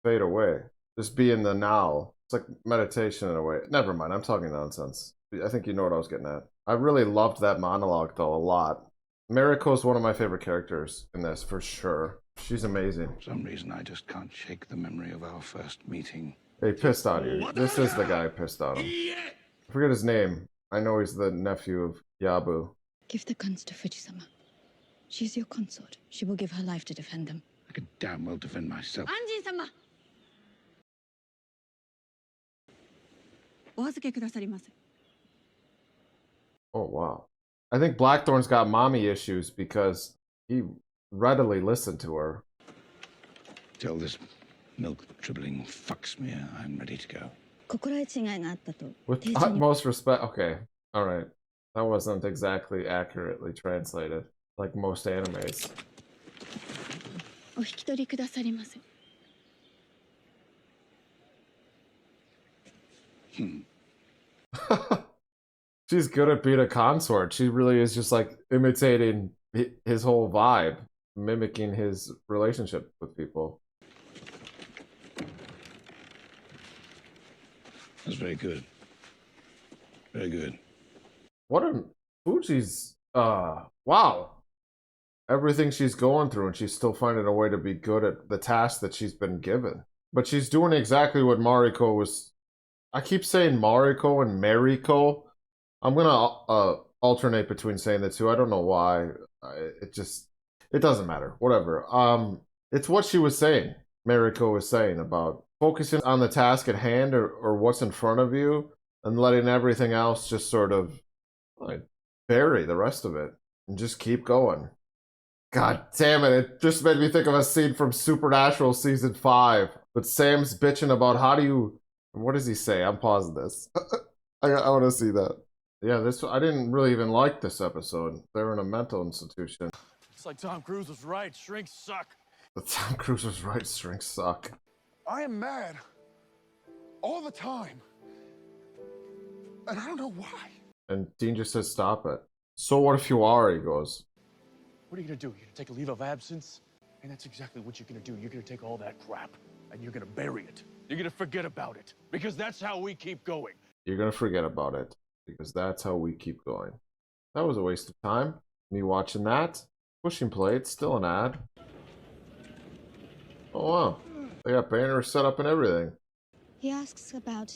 fade away. Just be in the now. It's like meditation in a way. Never mind, I'm talking nonsense. I think you know what I was getting at. I really loved that monologue, though, a lot. Mariko is one of my favorite characters in this, for sure. She's amazing. For some reason, I just can't shake the memory of our first meeting. He pissed on you. This is the guy who pissed on him. I forget his name. I know he's the nephew of Yabu. Give the guns to Fujisama. She's your consort. She will give her life to defend them. I could damn well defend myself. Anjin-sama! お預けくださりませ。 Oh, wow. I think Blackthorn's got mommy issues because he readily listened to her. Till this milk dribbling fucks me, I'm ready to go. 心得違いがあったと With 丁重に utmost respect. Okay, all right. That wasn't exactly accurately translated, like most animes. お引き取りくださりませ。 She's good at being a consort. She really is just like imitating his whole vibe, mimicking his relationship with people. That's very good. Very good. What a Fuji's wow. Everything she's going through and she's still finding a way to be good at the task that she's been given. But she's doing exactly what Mariko was. I keep saying Mariko and Mariko. I'm gonna alternate between saying the two. I don't know why. It doesn't matter. Whatever. It's what she was saying. Mariko was saying about focusing on the task at hand or what's in front of you and letting everything else just sort of like bury the rest of it and just keep going. God damn it, it just made me think of a scene from Supernatural season 5. But Sam's bitching about how do you, what does he say? I'm pausing this. I want to see that. Yeah, I didn't really even like this episode. They're in a mental institution. It's like Tom Cruise was right, shrinks suck. Tom Cruise was right, shrinks suck. I am mad all the time. And I don't know why. And Dean just says, stop it. So what if you are, he goes. What are you gonna do? You're gonna take a leave of absence? And that's exactly what you're gonna do. You're gonna take all that crap and you're gonna bury it. You're gonna forget about it. Because that's how we keep going. You're gonna forget about it. Because that's how we keep going. That was a waste of time. Me watching that. Pushing play, it's still an ad. Oh wow. They got banners set up and everything. He asks about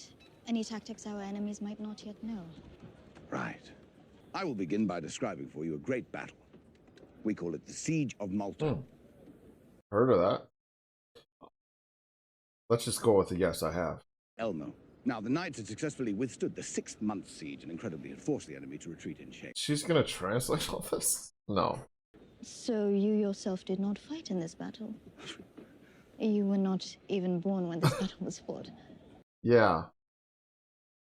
any tactics our enemies might not yet know. Right. I will begin by describing for you a great battle. We call it the Siege of Malta. Heard of that. Let's just go with the yes, I have. Elmo. Now, the knights had successfully withstood the 6-month siege and incredibly had forced the enemy to retreat in shame. She's gonna translate all this? No. So you yourself did not fight in this battle? You were not even born when this battle was fought. Yeah.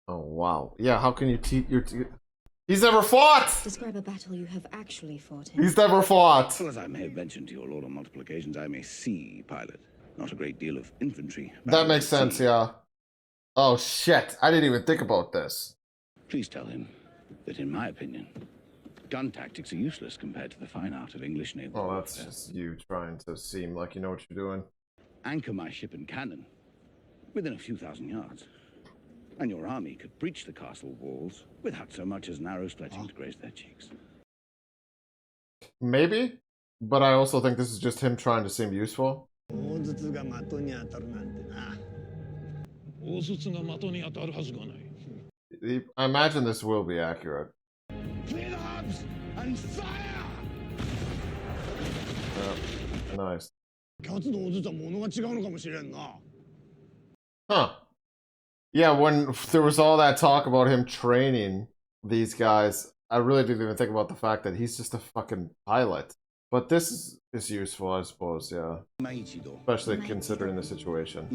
Oh, wow. Yeah, how can you teach your... He's never fought! Describe a battle you have actually fought in. He's never fought! Well, as I may have mentioned to your lord on multiple occasions, I am a sea pilot. Not a great deal of infantry. That makes sense, yeah. Oh, shit. I didn't even think about this. Please tell him that, in my opinion, gun tactics are useless compared to the fine art of English naval warfare. Oh, that's just you trying to seem like you know what you're doing. Anchor my ship and cannon within a few thousand yards, and your army could breach the castle walls without so much as an arrow stretching to graze their cheeks. Maybe, but I also think this is just him trying to seem useful. I imagine this will be accurate. Clear the hubs and fire! Nice. 活動ずつは物が違うのかもしれんな。 Huh. Yeah, when there was all that talk about him training these guys, I really didn't even think about the fact that he's just a fucking pilot. But this is useful, I suppose, yeah. Especially considering the situation.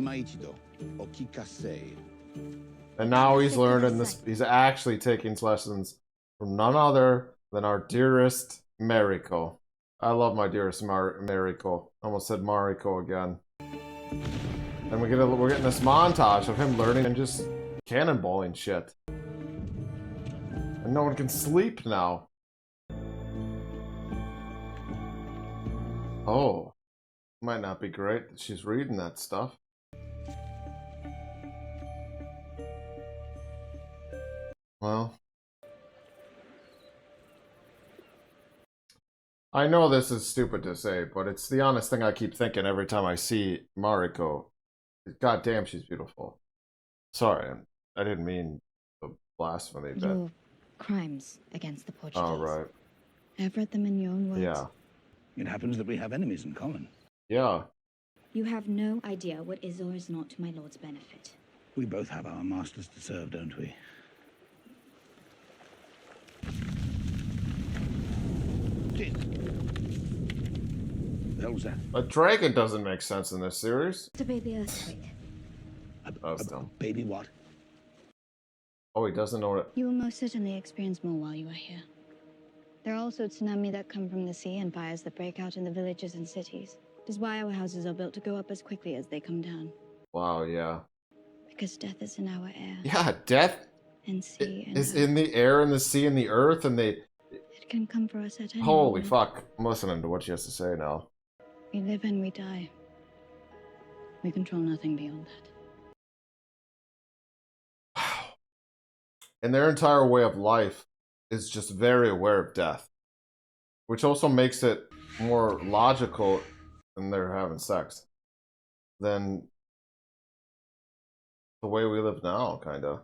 And now he's learning this. He's actually taking lessons from none other than our dearest Mariko. I love my dearest Mariko. Almost said Mariko again. And we're getting this montage of him learning and just cannonballing shit. And no one can sleep now. Oh. Might not be great that she's reading that stuff. Well. I know this is stupid to say, but it's the honest thing I keep thinking every time I see Mariko. God damn, she's beautiful. Sorry, I didn't mean the blasphemy bit. Your crimes against the Portuguese. Oh, right. I've read them in your own words. Yeah. It happens that we have enemies in common. Yeah. You have no idea what is or is not to my lord's benefit. We both have our masters to serve, don't we? the hell's that? A dragon doesn't make sense in this series. To baby earthquake. Dumb. Baby what? Oh, he doesn't know what. You will most certainly experience more while you are here. There are also tsunami that come from the sea and fires that break out in the villages and cities. It is why our houses are built to go up as quickly as they come down. Wow, yeah. Because death is in our air. Yeah, death And sea and is earth. in the air and the sea and the earth, and they. It can come for us at any Holy moment. fuck! I'm listening to what she has to say now. We live and we die. We control nothing beyond that. And their entire way of life is just very aware of death, which also makes it more logical than they're having sex than the way we live now, kind of.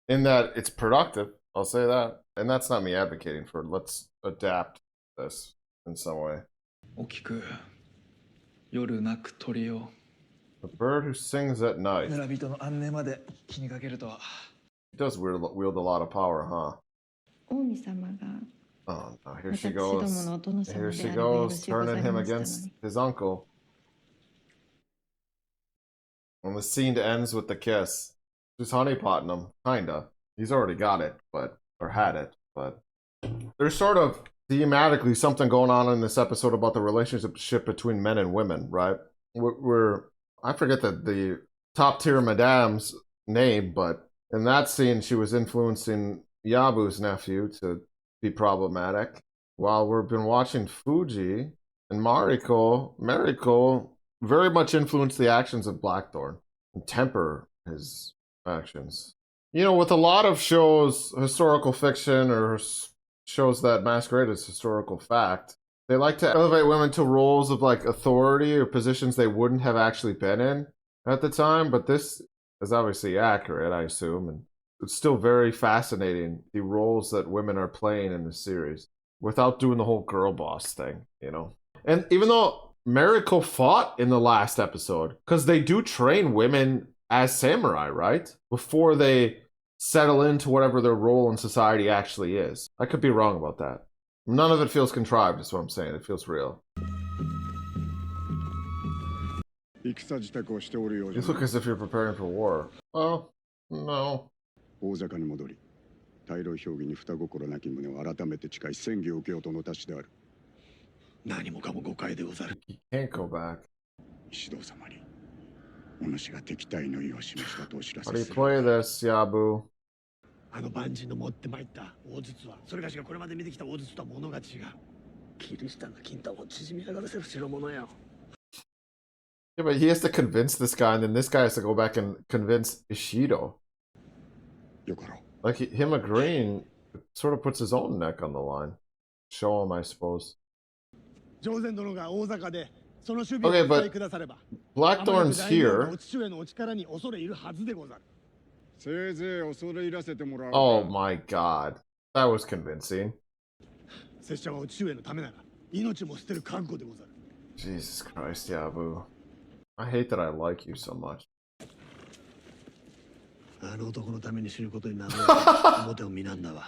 In that it's productive, I'll say that. And that's not me advocating for let's adapt this in some way. 大きく夜鳴く鳥よ The bird who sings at night. 村人の安寧まで気にかけるとは He does wield a lot of power, huh? 王子様が Oh no, here she 私ども goes. のお殿様 Here で she あるがよろ goes, しゅうござ turning い him ましたの against に。 his uncle. And the scene ends with the kiss. She's honeypotting him, kinda. He's already got it, or had it, but there's sort of thematically something going on in this episode about the relationship between men and women, right? I forget the top tier madame's name, but in that scene, she was influencing Yabu's nephew to be problematic. While we've been watching Fuji and Mariko very much influenced the actions of Blackthorn and temper his actions. You know, with a lot of shows, historical fiction or shows that masquerade as historical fact, they like to elevate women to roles of like authority or positions they wouldn't have actually been in at the time. But this is obviously accurate, I assume, and it's still very fascinating the roles that women are playing in the series without doing the whole girl boss thing, you know. And even though Mariko fought in the last episode, because they do train women as samurai, right? Before they settle into whatever their role in society actually is. I could be wrong about that. None of it feels contrived, is what I'm saying. It feels real. 戦支度をしておるようじ You ゃ look as if you're preparing for war. Well, no. 大坂に戻り大老評議に双心なき旨を改めて誓い宣言を受けようとのたしである。何もかも誤解でござる。 You can't go back. 石堂様にお主が敵対の意を示したとお知ら How せ do you する。 play this, Yabu? あの万人の持ってまいった大筒はそれがしがこれまで見てきた大筒とは物が違う。キリシタンが金玉を縮み上がらせる代物よ。 Yeah, but he has to convince this guy, and then this guy has to go back and convince Ishido. よかろう。 Like, him agreeing sort of puts his own neck on the line. Show him, I suppose. 上善殿が大坂でその守備を Okay, お伝え but くだされば。 Blackthorn's お here. 父上のお力に恐れいるはずでござる。せいぜい恐れ入らせてもらおう。 Oh my god. That was convincing. 拙者はお父上のためなら命も捨てる覚悟でござる。 Jesus Christ, Yabu. I hate that I like you so much. あの男のために死ぬことになる表を見なんだわ。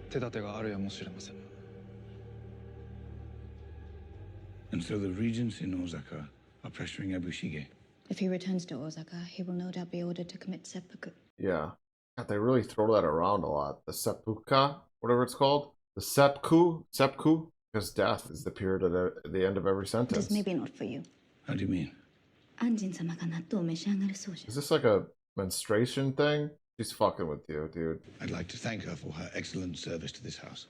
手立てがあるやもしれません。 And so the regents in Osaka are pressuring Abushige. If he returns to Osaka, he will no doubt be ordered to commit seppuku. Yeah. God, they really throw that around a lot. The seppuka, whatever it's called. The seppuku, because death is the period at the end of every This sentence. may be not for you. How do you mean? 安心様が納豆を召し上がるそうじゃ。 Is this like a menstruation thing? She's fucking with you, dude. I'd like to thank her for her excellent service to this house.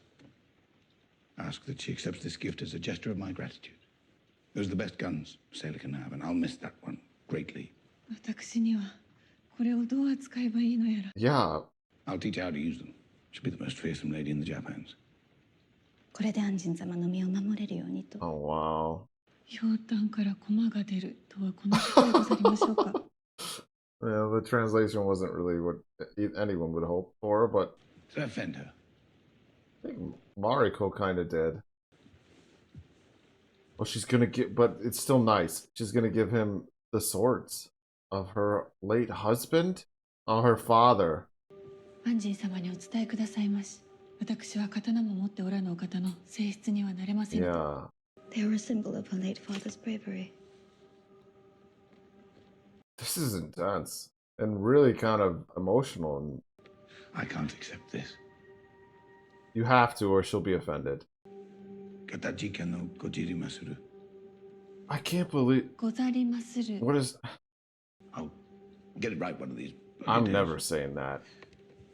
Ask that she accepts this gift as a gesture of my gratitude. Those are the best guns a sailor can have, and I'll miss that one greatly. 私にはこれをどう扱えばいいのやら。 Yeah. I'll teach her how to use them. She'll be the most fearsome lady in the Japans. これで安心様の身を守れるようにと。 Oh, wow. ひょうたんから駒が出るとはこのことでござりましょうか。 Yeah, the translation wasn't really what anyone would hope for, but Did I offend her? I think Mariko kind of did. Well, she's gonna get, but it's still nice. She's gonna give him the swords of her late husband, her father. 安心様にお伝えくださいまし。私は刀も持っておらぬお方の性質にはなれません。 Yeah. They are a symbol of her late father's bravery. This is intense and really kind of emotional. And I can't accept this. you have to, or she'll be offended. Katajika no gojirimasuru. I can't believe. What is? I'll get it right one of these. I'm days. never saying that.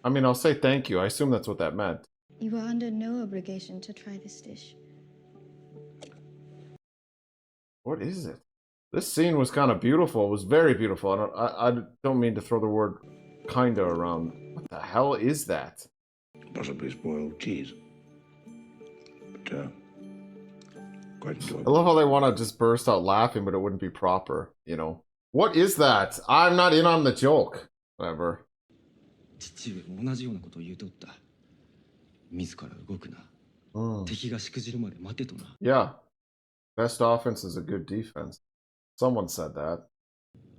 I mean, I'll say thank you. I assume that's what that meant. You are under no obligation to try this dish. What is it? This scene was kind of beautiful. It was very beautiful. I don't mean to throw the word "kinda" around. What the hell is that? Possibly spoiled cheese. But, quite I enjoyable. love how they want to just burst out laughing, but it wouldn't be proper, you know? What is that? I'm not in on the joke. Whatever. 父上も同じようなことを言うとった。自ら動くな。敵がしくじるまで待てとな。 Yeah. Best offense is a good defense. Someone said that.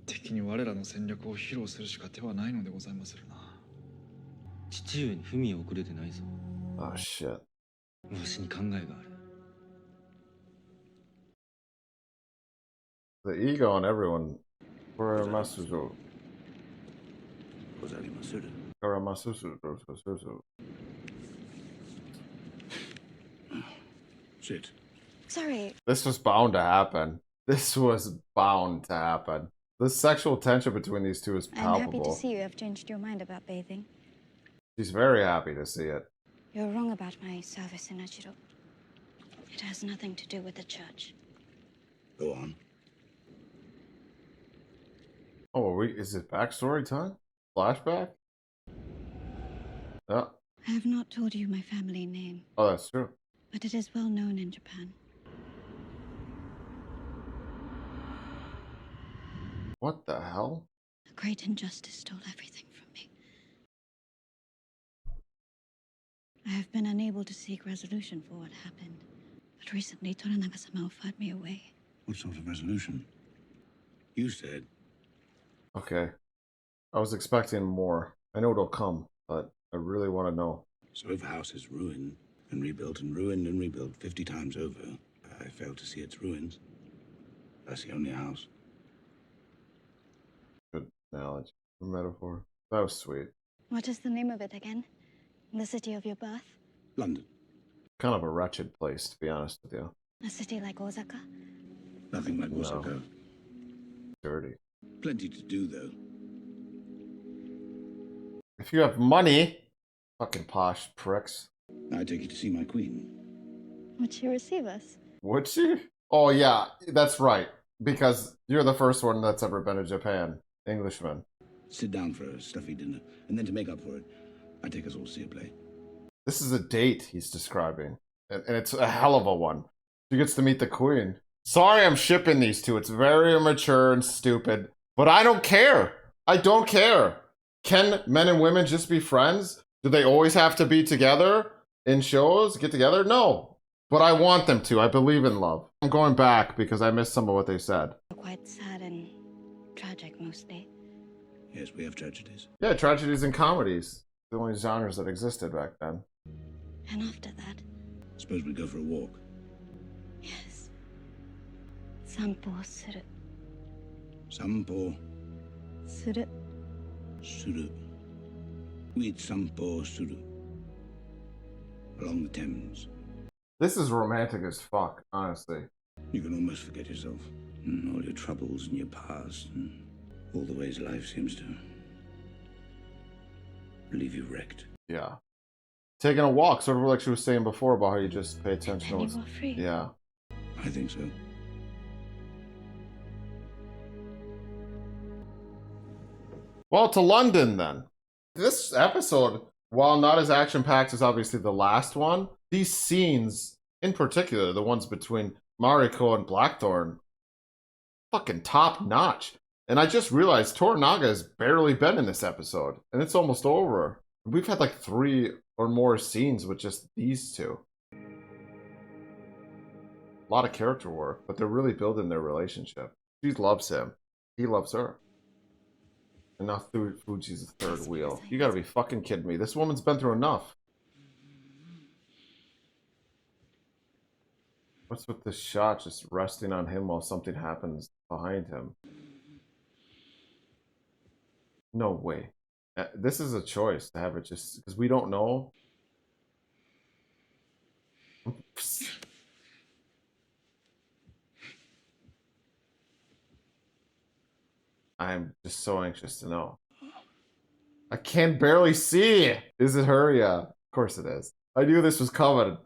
敵に我らの戦略を披露するしか手はないのでございまするな。父上に文を送れてないぞ。 Oh, shit. わしに考えがある。 The ego on everyone. Kuramasuzu. Kuramasuzu. Sit. Sorry. This was bound to happen. This was bound to happen. The sexual tension between these two is palpable. I'm happy to see you have changed your mind about bathing. She's very happy to see it. You're wrong about my service in Ajiro. It has nothing to do with the church. Go on. Oh, is it backstory time? Flashback? Yeah. I have not told you my family name, Oh, that's true. but it is well known in Japan. What the hell? A great injustice stole everything from me. I have been unable to seek resolution for what happened, but recently Toranaga-sama offered me a way. What sort of resolution? You said. Okay. I was expecting more. I know it'll come, but I really want to know. So if a house is ruined and rebuilt and ruined and rebuilt 50 times over, I fail to see its ruins. That's the only house. Good analogy. Metaphor. That was sweet. What is the name of it again? The city of your birth? London. Kind of a wretched place, to be honest with you. A city like Osaka? Nothing like Osaka. Dirty. Plenty to do, though. If you have money, fucking posh pricks. I take you to see my queen. Would she receive us? Would she? Oh, yeah, that's right. Because you're the first one that's ever been to Japan. Englishman. Sit down for a stuffy dinner, and then to make up for it, I take us all to see a play. This is a date he's describing. And it's a hell of a one. She gets to meet the queen. Sorry I'm shipping these two. It's very immature and stupid. But I don't care. I don't care. Can men and women just be friends? Do they always have to be together in shows? Get together? No. But I want them to. I believe in love. I'm going back because I missed some of what they said. Quite sad and tragic, mostly. Yes, we have tragedies. Yeah, tragedies and comedies. The only genres that existed back then. And after that? Suppose we go for a walk. Yes. Sampo suru. Sampo Suru. suru. We'd sampo suru. Along the Thames. This is romantic as fuck, honestly. You can almost forget yourself. And all your troubles and your past and all the ways life seems to leave you wrecked. Yeah. Taking a walk, sort of like she was saying before about how you just pay attention to And what's... you are free. Yeah. I think so. Well, to London then. This episode, while not as action-packed as obviously the last one, these scenes, in particular, the ones between Mariko and Blackthorn, fucking top-notch. And I just realized Toranaga has barely been in this episode, and it's almost over. We've had like 3 or more scenes with just these two. A lot of character work, but they're really building their relationship. She loves him. He loves her. And now Fuji's the third wheel. You gotta be fucking kidding me. This woman's been through enough. What's with this shot just resting on him while something happens behind him? No way. This is a choice to have it just because we don't know. I'm just so anxious to know. I can barely see. Is it her? Yeah, of course it is. I knew this was coming.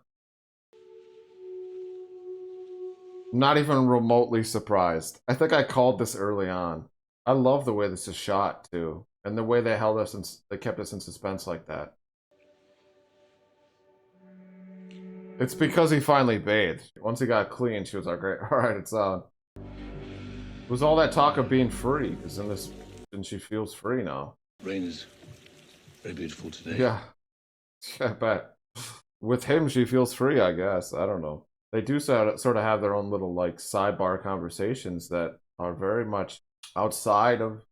Not even remotely surprised. I think I called this early on. I love the way this is shot too, and the way they held us and they kept us in suspense like that. It's because he finally bathed. Once he got clean, she was like, "All right, it's on." It was all that talk of being free, because in this, and she feels free now. Rain is very beautiful today. Yeah, I bet. With him, she feels free, I guess. I don't know. They do sort of have their own little like sidebar conversations that are very much outside of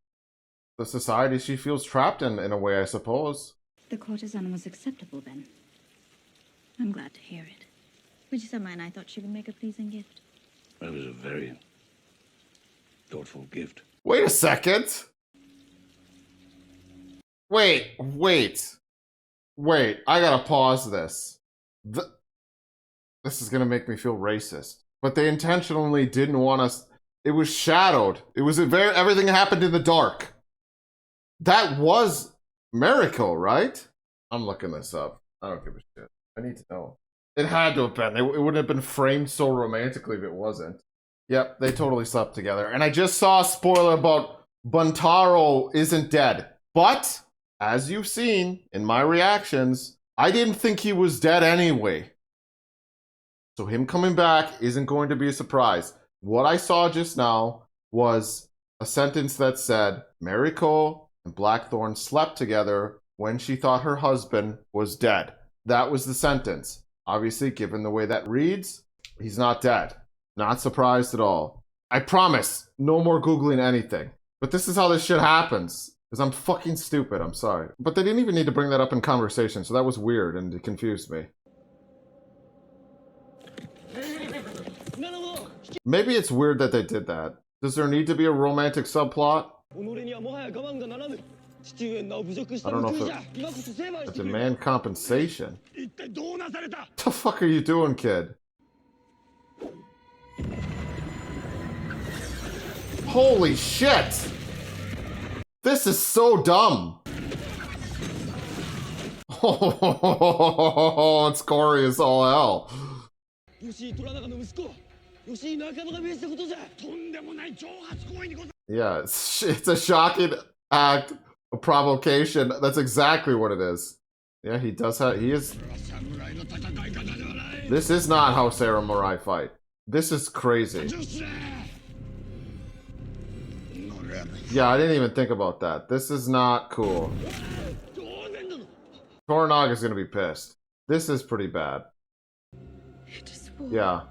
the society she feels trapped in a way, I suppose. The courtesan was acceptable then. I'm glad to hear it. Fuji-sama and I thought she would make a pleasing gift. That was a very thoughtful gift. Wait a second. Wait. I gotta pause this. This is gonna make me feel racist. But they intentionally didn't want us. It was shadowed. It was everything happened in the dark. That was Miracle, right? I'm looking this up. I don't give a shit. I need to know. It had to have been. It wouldn't have been framed so romantically if it wasn't. Yep, they totally slept together. And I just saw a spoiler about Buntaro isn't dead. But, as you've seen in my reactions, I didn't think he was dead anyway. So him coming back isn't going to be a surprise. What I saw just now was a sentence that said, Mariko and Blackthorn slept together when she thought her husband was dead. That was the sentence. Obviously, given the way that reads, he's not dead. Not surprised at all. I promise, no more Googling anything. But this is how this shit happens. Because I'm fucking stupid, I'm sorry. But they didn't even need to bring that up in conversation, so that was weird and it confused me. Maybe it's weird that they did that. Does there need to be a romantic subplot? I don't know if it demand compensation. What the fuck are you doing, kid? Holy shit! This is so dumb! Oh, it's gory as all hell. Yeah, it's a shocking act of provocation. That's exactly what it is. Yeah, he does have. He is. This is not how samurai fight. This is crazy. Yeah, I didn't even think about that. This is not cool. Toranaga's gonna be pissed. This is pretty bad. Yeah.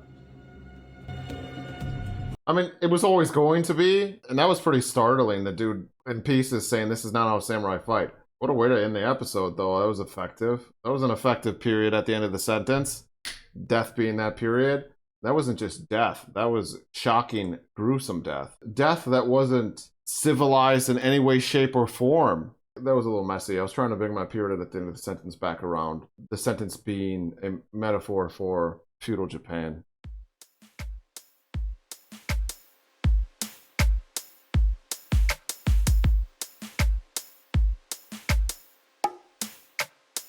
I mean, it was always going to be, and that was pretty startling. The dude in pieces saying this is not how samurai fight. What a way to end the episode, though. That was effective. That was an effective period at the end of the sentence. Death being that period. That wasn't just death. That was shocking, gruesome death. Death that wasn't civilized in any way, shape, or form. That was a little messy. I was trying to bring my period at the end of the sentence back around. The sentence being a metaphor for feudal Japan.